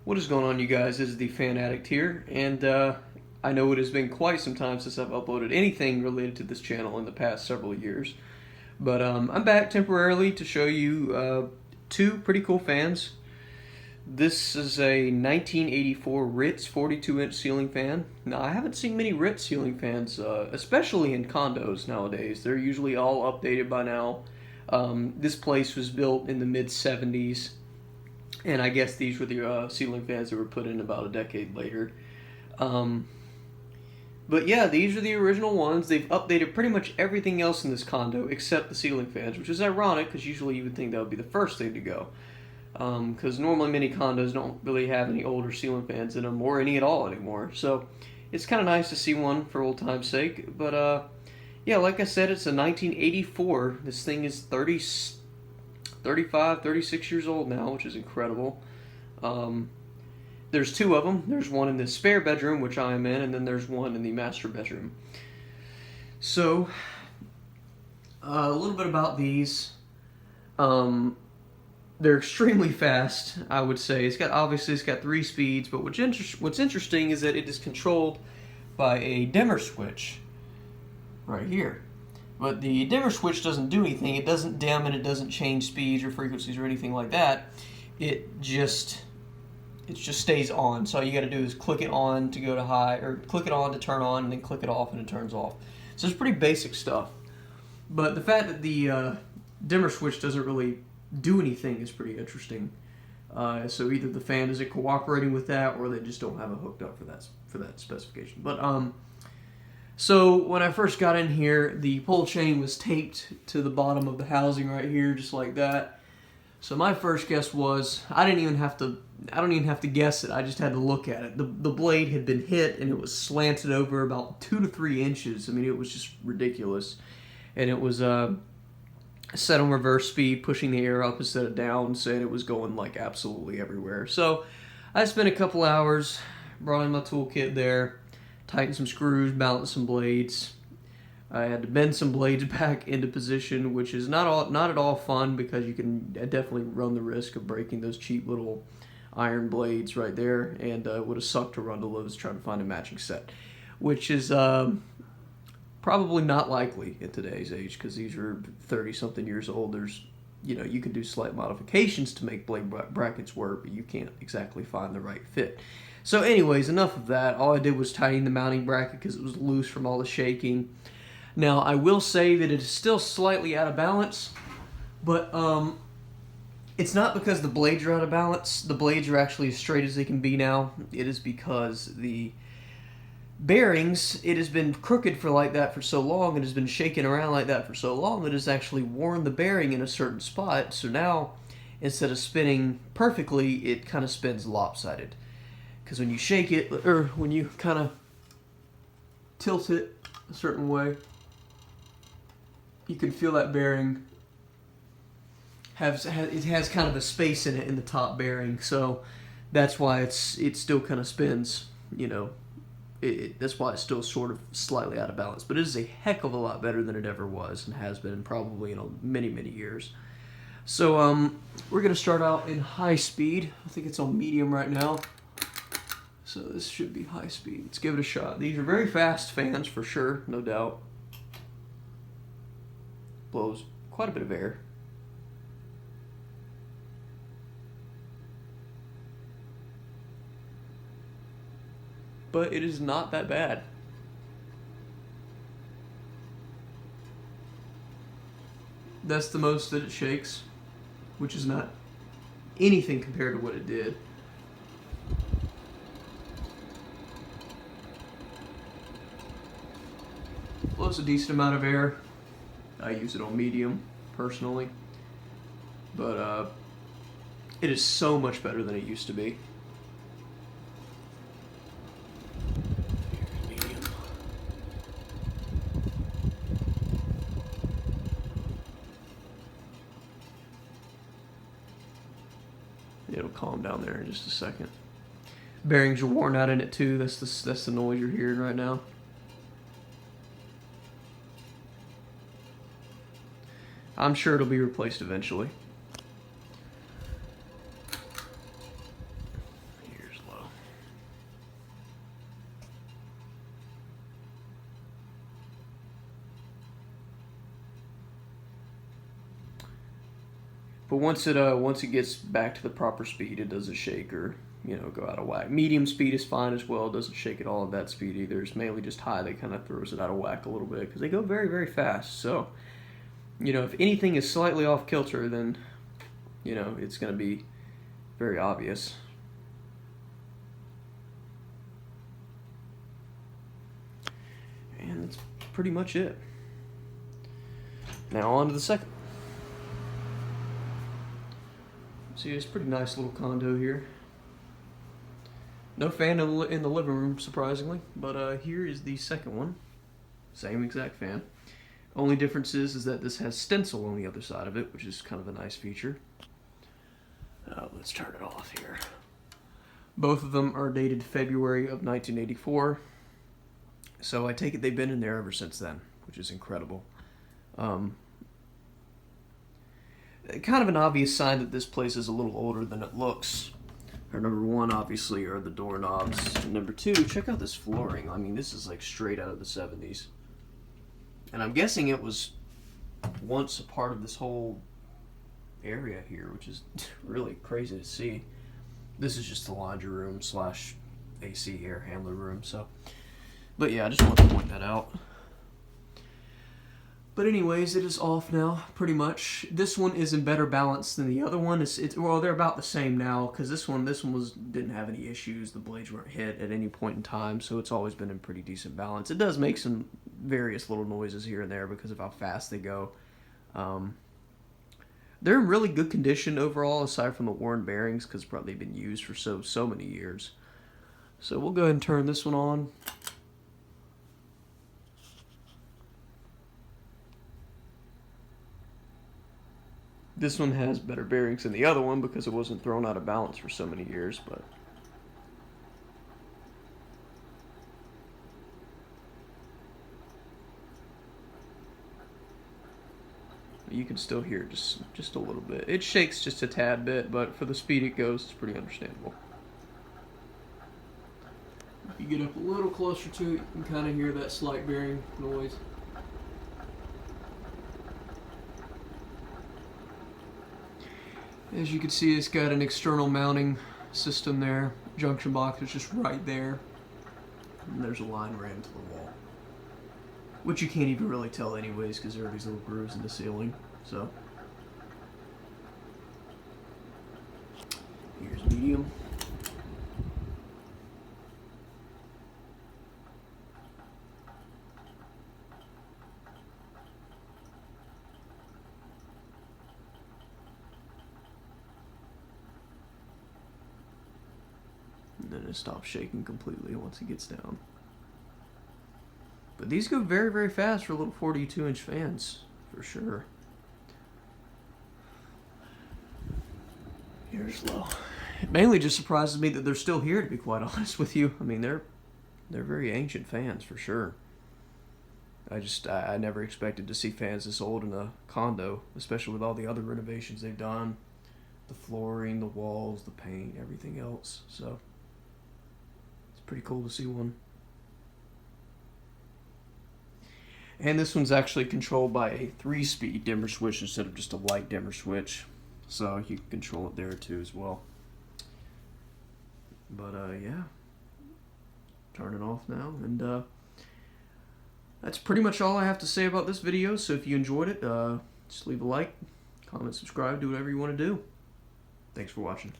What is going on, you guys? This is the Fan Addict here, and I know it has been quite some time since I've uploaded anything related to this channel in the past several years, but I'm back temporarily to show you two pretty cool fans. This is a 1984 RITZ 42-inch ceiling fan. Now, I haven't seen many RITZ ceiling fans, especially in condos nowadays. They're usually all updated by now. This place was built in the mid-70s. And I guess these were the ceiling fans that were put in about a decade later. But yeah, these are the original ones. They've updated pretty much everything else in this condo except the ceiling fans, which is ironic because usually you would think that would be the first thing to go. Because normally many condos don't really have any older ceiling fans in them or any at all anymore. So it's kind of nice to see one for old time's sake. But yeah, like I said, it's a 1984. This thing is 35, 36 years old now, which is incredible. There's two of them. There's one in the spare bedroom, which I am in, and then there's one in the master bedroom. So, a little bit about these. They're extremely fast, I would say. It's got 3 speeds, but what's interesting is that it is controlled by a dimmer switch right here. But the dimmer switch doesn't do anything. It doesn't dim and it doesn't change speeds or frequencies or anything like that. It just stays on. So all you got to do is click it on to go to high, or click it on to turn on, and then click it off and it turns off. So it's pretty basic stuff. But the fact that the dimmer switch doesn't really do anything is pretty interesting. So either the fan isn't cooperating with that, or they just don't have it hooked up for that specification. But so when I first got in here, the pole chain was taped to the bottom of the housing right here, just like that. So my first guess was, I don't even have to guess it, I just had to look at it. The blade had been hit and it was slanted over about 2 to 3 inches. I mean, it was just ridiculous. And it was set on reverse speed, pushing the air up instead of down, saying it was going like absolutely everywhere. So I spent a couple hours, brought in my toolkit there, tighten some screws, balance some blades. I had to bend some blades back into position, which is not at all fun because you can definitely run the risk of breaking those cheap little iron blades right there, and it would have sucked to run to Lowe's trying to find a matching set, which is probably not likely in today's age because these are 30-something years old. There's, you can do slight modifications to make blade brackets work, but you can't exactly find the right fit. So anyways, enough of that. All I did was tighten the mounting bracket because it was loose from all the shaking. Now, I will say that it is still slightly out of balance, but it's not because the blades are out of balance. The blades are actually as straight as they can be now. It is because the bearings, it has been crooked for like that for so long, it has been shaking around like that for so long, that it has actually worn the bearing in a certain spot. So now, instead of spinning perfectly, it kind of spins lopsided. Because when you shake it, or when you kind of tilt it a certain way, you can feel that bearing has kind of a space in it in the top bearing. So that's why it still kind of spins. That's why it's still sort of slightly out of balance. But it is a heck of a lot better than it ever was and has been probably in many, many years. So we're going to start out in high speed. I think it's on medium right now. So this should be high speed. Let's give it a shot. These are very fast fans for sure, no doubt. Blows quite a bit of air. But it is not that bad. That's the most that it shakes, which is not anything compared to what it did. Blows a decent amount of air. I use it on medium, personally. But it is so much better than it used to be. It'll calm down there in just a second. Bearings are worn out in it too. That's the noise you're hearing right now. I'm sure it'll be replaced eventually. Here. But once it gets back to the proper speed, it doesn't shake or go out of whack. Medium speed is fine as well. It doesn't shake at all at that speed either. It's mainly just high that kind of throws it out of whack a little bit because they go very, very fast. So, if anything is slightly off kilter, then, it's going to be very obvious. And that's pretty much it. Now on to the second. See, it's a pretty nice little condo here. No fan in the living room, surprisingly, but here is the second one. Same exact fan. Only difference is that this has stencil on the other side of it, which is kind of a nice feature. Let's turn it off here. Both of them are dated February of 1984, so I take it they've been in there ever since then, which is incredible. Kind of an obvious sign that this place is a little older than it looks. Number one, obviously, are the doorknobs. And number two, check out this flooring. I mean, this is like straight out of the 70s. And I'm guessing it was once a part of this whole area here, which is really crazy to see. This is just the laundry room / AC air handler room. But yeah, I just wanted to point that out. But anyways, it is off now, pretty much. This one is in better balance than the other one. Well, they're about the same now, because this one didn't have any issues. The blades weren't hit at any point in time, so it's always been in pretty decent balance. It does make some various little noises here and there because of how fast they go. They're in really good condition overall, aside from the worn bearings, because probably they've been used for so many years. So we'll go ahead and turn this one on. This one has better bearings than the other one because it wasn't thrown out of balance for so many years, but you can still hear it just a little bit. It shakes just a tad bit, but for the speed it goes, it's pretty understandable. If you get up a little closer to it, you can kind of hear that slight bearing noise. As you can see, it's got an external mounting system there. Junction box is just right there. And there's a line ran into the wall, which you can't even really tell anyways because there are these little grooves in the ceiling. So here's medium. And then it stops shaking completely once it gets down. But these go very, very fast for little 42-inch fans, for sure. Here's low. It mainly just surprises me that they're still here, to be quite honest with you. I mean, they're very ancient fans, for sure. I never expected to see fans this old in a condo, especially with all the other renovations they've done. The flooring, the walls, the paint, everything else. So it's pretty cool to see one. And this one's actually controlled by a 3-speed dimmer switch instead of just a light dimmer switch. So you can control it there too as well. But yeah, turn it off now. And that's pretty much all I have to say about this video. So if you enjoyed it, just leave a like, comment, subscribe, do whatever you want to do. Thanks for watching.